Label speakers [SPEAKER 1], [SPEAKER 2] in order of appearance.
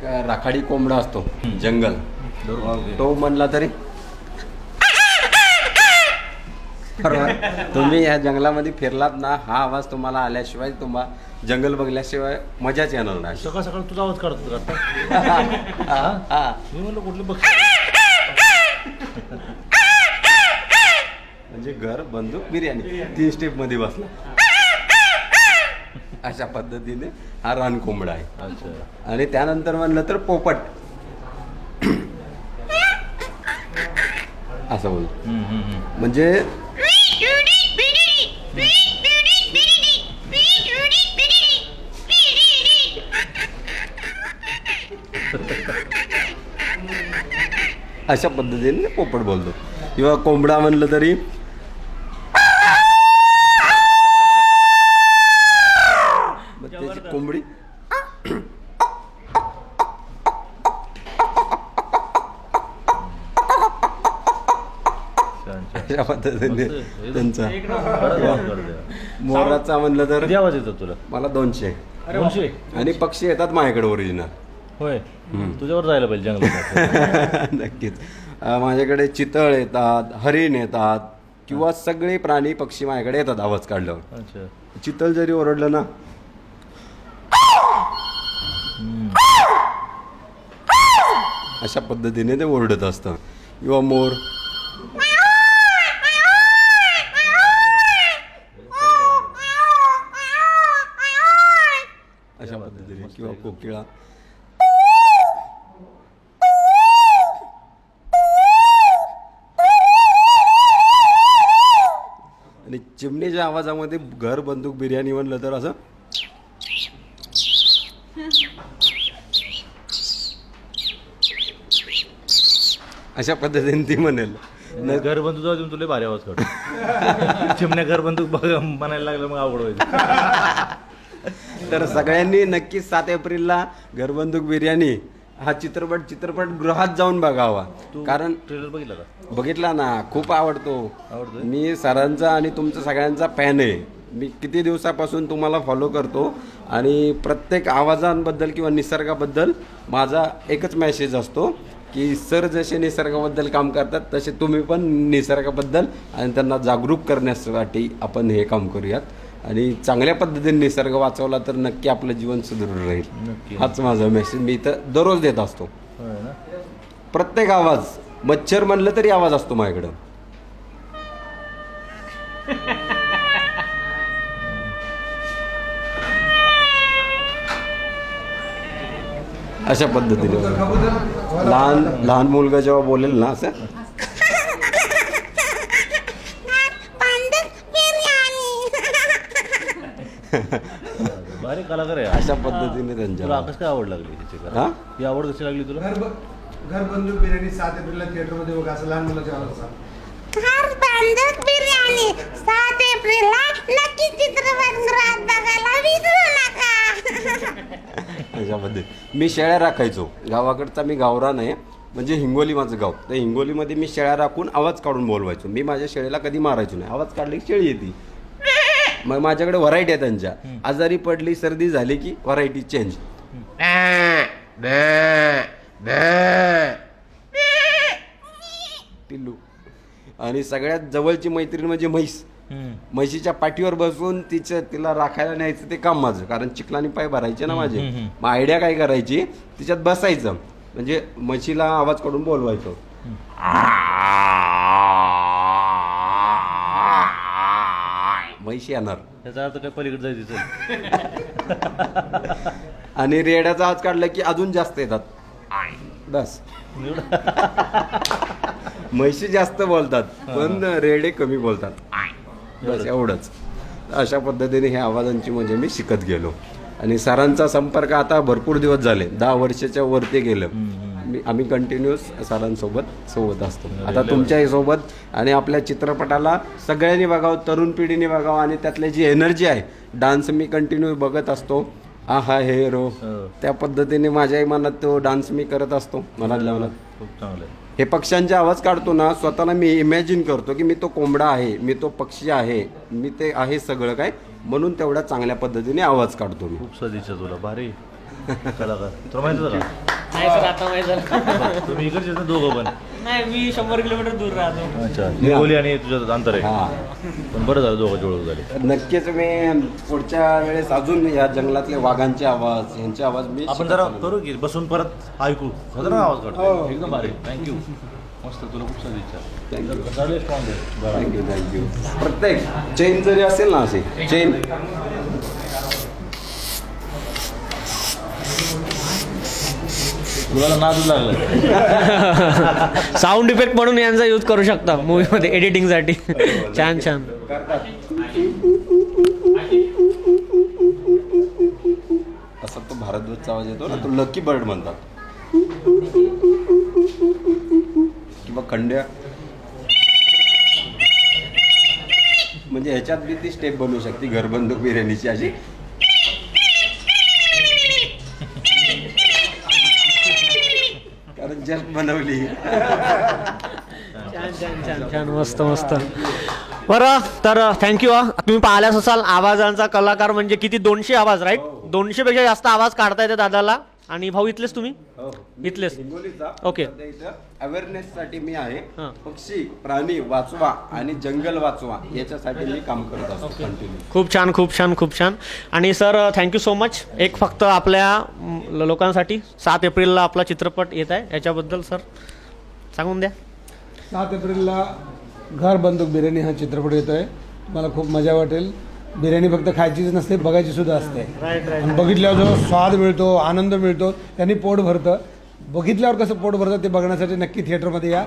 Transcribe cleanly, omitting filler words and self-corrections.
[SPEAKER 1] राखाडी कोंबडा असतो जंगल, तो म्हणला तरी तुम्ही या जंगलामध्ये फिरलात ना, हा आवाज तुम्हाला आल्याशिवाय तुम्हाला जंगल बघल्याशिवाय मजाच येणार नाही.
[SPEAKER 2] सकाळ सकाळ तुझा आवाज काढतो मी म्हणलं कुठले बघ.
[SPEAKER 1] म्हणजे घर बंदूक बिर्याणी 3 स्टेप मध्ये बसला. अशा पद्धतीने हा रान कोंबडा आहे.
[SPEAKER 2] अच्छा.
[SPEAKER 1] आणि त्यानंतर म्हणलं तर पोपट असं बोलतो. म्हणजे अशा पद्धतीने पोपट बोलतो. किंवा कोंबडा म्हणलं तरी त्याची कोंबडी अशा पद्धतीने त्यांचा. मोराचा म्हणलं तर
[SPEAKER 2] किती आवाज येतो तुला?
[SPEAKER 1] मला 200.
[SPEAKER 2] 200?
[SPEAKER 1] आणि पक्षी येतात माझ्याकडे ओरिजिनल.
[SPEAKER 2] होय, तुझ्यावर जायला पाहिजे जंगलात.
[SPEAKER 1] नक्कीच. माझ्याकडे चितळ येतात, हरिण येतात, किंवा सगळे प्राणी पक्षी माझ्याकडे येतात आवाज काढल्यावर.
[SPEAKER 2] अच्छा.
[SPEAKER 1] चितळ जरी ओरडलं ना, अशा पद्धतीने ते ओरडत असतं. किंवा मोर अशा पद्धतीने, किंवा कोकिळा. आणि चिमणीच्या आवाजामध्ये घर बंदूक बिर्याणी म्हणलं तर असं अशा पद्धतीने ती म्हणेल.
[SPEAKER 2] घर बंदूक जाऊन तुला भारी आवाज काढतो. चिमण्या घर बंदूक बघ म्हणायला लागलं मग अवघड व्हायचं.
[SPEAKER 1] तर सगळ्यांनी नक्कीच 7 एप्रिलला घरबंदूक बिर्याणी हा चित्रपटगृहात जाऊन बघावा. कारण
[SPEAKER 2] ट्रेलर बघितला का?
[SPEAKER 1] बघितला ना, खूप आवडतो. मी सरांचा आणि तुमचा सगळ्यांचा फॅन आहे. मी किती दिवसापासून तुम्हाला फॉलो करतो आणि प्रत्येक आवाजांबद्दल किंवा निसर्गाबद्दल माझा एकच मेसेज असतो की सर जसे निसर्गाबद्दल काम करतात तसे तुम्ही पण निसर्गाबद्दल आणि त्यांना जागरूक करण्यासाठी आपण हे काम करूयात. आणि चांगल्या पद्धतीने निसर्ग वाचवला तर नक्की आपलं जीवन सुदृढ राहील. हाच माझा मेसेज मी इथं दररोज देत असतो. प्रत्येक आवाज, मच्छर म्हणलं तरी आवाज असतो माझ्याकडं. अशा पद्धतीने लहान मुलगा जेव्हा बोलेल ना असं
[SPEAKER 2] भारी कलाकार आहे.
[SPEAKER 1] अशा पद्धतीने
[SPEAKER 2] तुला
[SPEAKER 1] त्यांच्या
[SPEAKER 2] कसं काय आवड लागली त्याची?
[SPEAKER 1] हा
[SPEAKER 2] ही आवड कशी लागली तुला?
[SPEAKER 3] घर बंदूक बिर्याणी 7 एप्रिलला थिएटरमध्ये बघा, असं लहान मुलाच्या आवाजाचा.
[SPEAKER 4] घर बंदूक बिर्याणी 7 एप्रिलला नक्की चित्रपटगृहात बघायला विसरू नका.
[SPEAKER 1] अशा पद्धती. मी शेळ्या राखायचो गावाकडचा. मी गावरान आहे, म्हणजे हिंगोली माझं गाव. तर हिंगोलीमध्ये मी शेळ्या राखून आवाज काढून बोलवायचो. मी माझ्या शेळीला कधी मारायचो नाही. आवाज काढले की शेळी येते. मग माझ्याकडे व्हरायटी आहे त्यांच्या. आजारी पडली, सर्दी झाली की व्हरायटी चेंज. पिल्लू. आणि सगळ्यात जवळची मैत्रीण म्हणजे म्हैस. म्हशीच्या पाठीवर बसून तिला राखायला न्यायचं ते काम माझं. कारण चिखलानी पाय भरायचे ना माझे. मग आयडिया काय करायची, तिच्यात बसायचं, म्हणजे म्हशीला आवाज काढून बोलवायचो. म्हैशी येणार.
[SPEAKER 2] त्याचा अर्थ काय पलीकडे जायचं?
[SPEAKER 1] आणि रेड्याचा आवाज काढला की अजून जास्त येतात. बस. म्हशी जास्त बोलतात पण रेडे कमी बोलतात. बस एवढंच. अशा पद्धतीने ह्या आवाजांची म्हणजे मी शिकत गेलो. आणि सरांचा संपर्क आता भरपूर दिवस झाले, 10 वर्षाच्या वरती गेलं. आम्ही कंटिन्यूस सरांसोबत असतो. आता तुमच्याही सोबत. आणि आपल्या चित्रपटाला सगळ्यांनी बघावं, तरुण पिढीने बघावं. आणि त्यातली जी एनर्जी आहे, डान्स मी कंटिन्यू बघत असतो. आहा हे रो, त्या पद्धतीने माझ्याही मनात तो डान्स मी करत असतो. मनातल्या मनात
[SPEAKER 2] खूप चांगलं आहे.
[SPEAKER 1] हे पक्ष्यांचे आवाज काढतो ना, स्वतःला मी इमॅजिन करतो की मी तो कोंबडा आहे, मी तो पक्षी आहे, मी ते आहे सगळं काय. म्हणून तेवढ्या चांगल्या पद्धतीने आवाज काढतो मी.
[SPEAKER 2] खूप सदिच्छा तुला. भारी कलाकार. तुला माहिती होतं का?
[SPEAKER 5] नाही सर आता माहित झालं.
[SPEAKER 2] तुम्ही इकडचे ना दोघं पण.
[SPEAKER 5] नाही मी 100 किलोमीटर दूर राहतो.
[SPEAKER 2] अच्छा हिंगोली आणि तुझं अंतर आहे.
[SPEAKER 1] हा
[SPEAKER 2] पण बरं झालं दोघं जुळवून झाले.
[SPEAKER 1] नक्कीच मी पुढच्या वेळेस अजून या जंगलातले वाघांचे आवाज यांचे आवाज मी
[SPEAKER 2] आपण जरा करू की बसून परत ऐकू खतरनाक आवाज काढतो एकदम भारी. थँक्यू मस्त तुला खूप सारी इच्छा चालेल स्ट्रॉंग आहे.
[SPEAKER 1] Thank you thank you. प्रत्येक चेन जरी असेल ना असे चेन
[SPEAKER 2] तुला नादच लागलं.
[SPEAKER 5] साऊंड इफेक्ट म्हणून यांचा यूज करू शकता मूवीमध्ये एडिटिंगसाठी. छान छान.
[SPEAKER 1] असा तो भारद्वाजचा आवाज येतो ना तो लकी बर्ड म्हणतात किंवा खंड्या म्हणजे ह्याच्यात बी ती स्टेप बनवू शकते घरबंदूक बिर्याणीची अशी. कारण जस्ट बनवली.
[SPEAKER 5] छान छान छान छान मस्त मस्त. बरं तर थँक्यू. तुम्ही पाहिल्याच असाल आवाजांचा कलाकार म्हणजे किती 200 आवाज राईट. 200 पेक्षा जास्त आवाज काढता येते दादाला. आणि भाऊ इथलेच तुम्ही इथलेच. ओके.
[SPEAKER 1] अवेअरनेस साठी मी आहे.
[SPEAKER 5] हां.
[SPEAKER 1] पक्षी प्राणी वाचवा आणि जंगल वाचवा याच्यासाठी मी काम करत असतो कंटिन्यू.
[SPEAKER 5] खूप छान खूप छान खूप छान. आणि सर थँक्यू सो मच. एक फक्त आपल्या लोकांसाठी 7 एप्रिलला आपला चित्रपट येत आहे याच्याबद्दल सर सांगून द्या.
[SPEAKER 3] 7 एप्रिलला घर बंदूक बिर्याणी हा चित्रपट येतो आहे. मला खूप मजा वाटेल. बिर्याणी फक्त खायचीच नसते बघायची सुद्धा असते. आणि बघितल्यावर जो स्वाद मिळतो आनंद मिळतो त्यांनी पोट भरतं. बघितल्यावर कसं पोट भरतं ते बघण्यासाठी नक्की थिएटरमध्ये या.